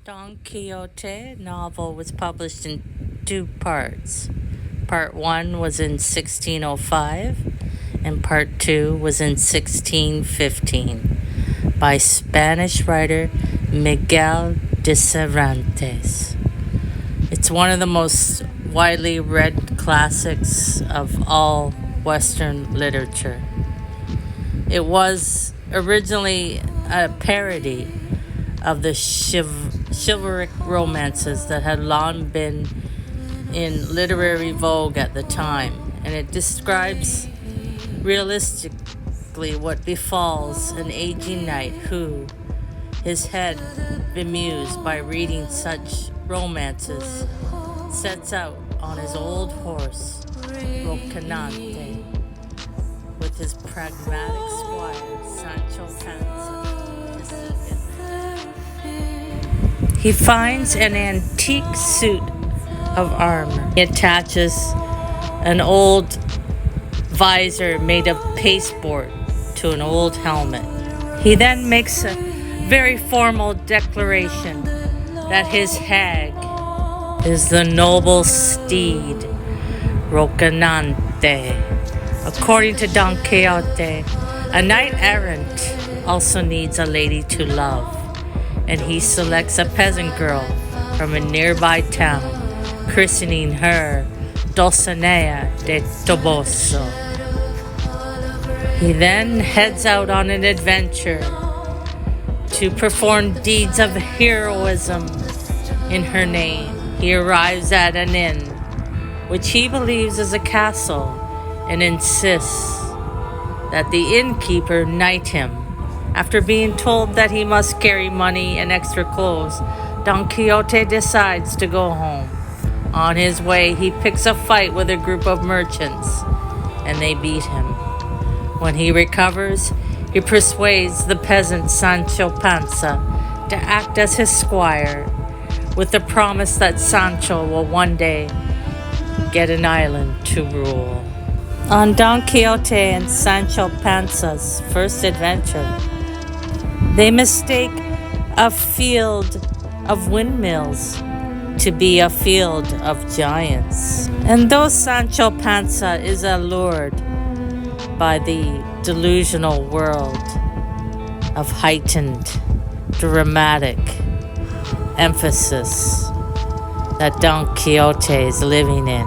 Don Quixote novel was published in two parts. Part 1 was in 1605 and Part 2 was in 1615 by Spanish writer Miguel de Cervantes. It's one of the most widely read classics of all Western literature. It was originally a parody of the chivalric romances that had long been in literary vogue at the time, and it describes realistically what befalls an aging knight who, his head bemused by reading such romances, sets out on his old horse Rocinante with his pragmatic squire Sancho Panza. He finds an antique suit of armor. He attaches an old visor made of pasteboard to an old helmet. He then makes a very formal declaration that his hag is the noble steed Rocinante. According to Don Quixote, a knight errant also needs a lady to love, and he selects a peasant girl from a nearby town, christening her Dulcinea de Toboso. He then heads out on an adventure to perform deeds of heroism in her name. He arrives at an inn, which he believes is a castle, and insists that the innkeeper knight him. After being told that he must carry money and extra clothes, Don Quixote decides to go home. On his way, he picks a fight with a group of merchants, and they beat him. When he recovers, he persuades the peasant Sancho Panza to act as his squire, with the promise that Sancho will one day get an island to rule. On Don Quixote and Sancho Panza's first adventure, they mistake a field of windmills to be a field of giants. And though Sancho Panza is allured by the delusional world of heightened, dramatic emphasis that Don Quixote is living in,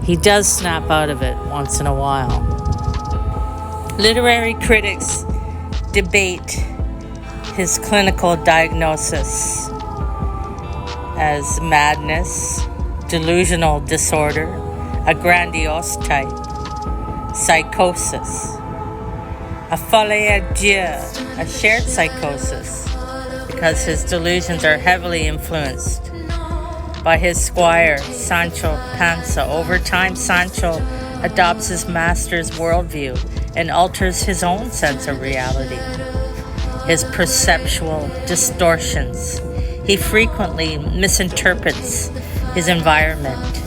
he does snap out of it once in a while. Literary critics debate his clinical diagnosis as madness, delusional disorder, a grandiose type, psychosis, a folie à deux, a shared psychosis, because his delusions are heavily influenced by his squire, Sancho Panza. Over time, Sancho adopts his master's worldview and alters his own sense of reality. His perceptual distortions. He frequently misinterprets his environment,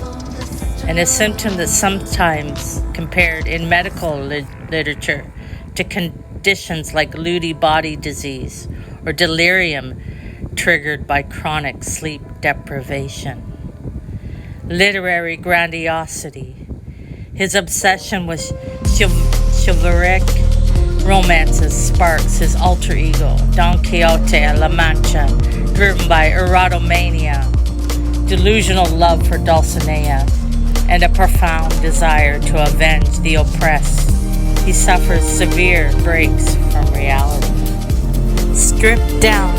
and a symptom that's sometimes compared in medical literature to conditions like Lewy body disease or delirium triggered by chronic sleep deprivation. Literary grandiosity. His obsession with chivalric romances sparks his alter ego, Don Quixote and La Mancha, driven by erotomania, delusional love for Dulcinea, and a profound desire to avenge the oppressed. He suffers severe breaks from reality. Stripped down,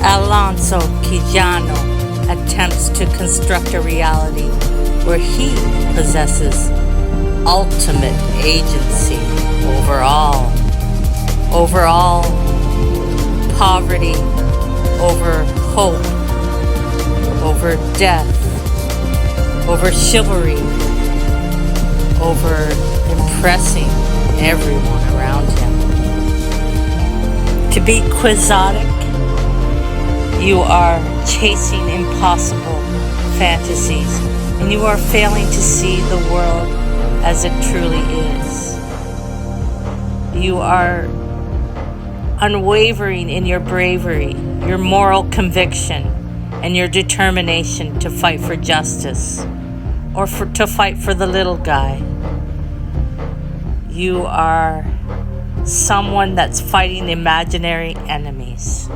Alonso Quijano attempts to construct a reality where he possesses ultimate agency over all poverty, over hope, over death, over chivalry, over impressing everyone around him. To be quixotic, you are chasing impossible fantasies, and you are failing to see the world as it truly is. You are unwavering in your bravery, your moral conviction, and your determination to fight for justice, or to fight for the little guy. You are someone that's fighting imaginary enemies.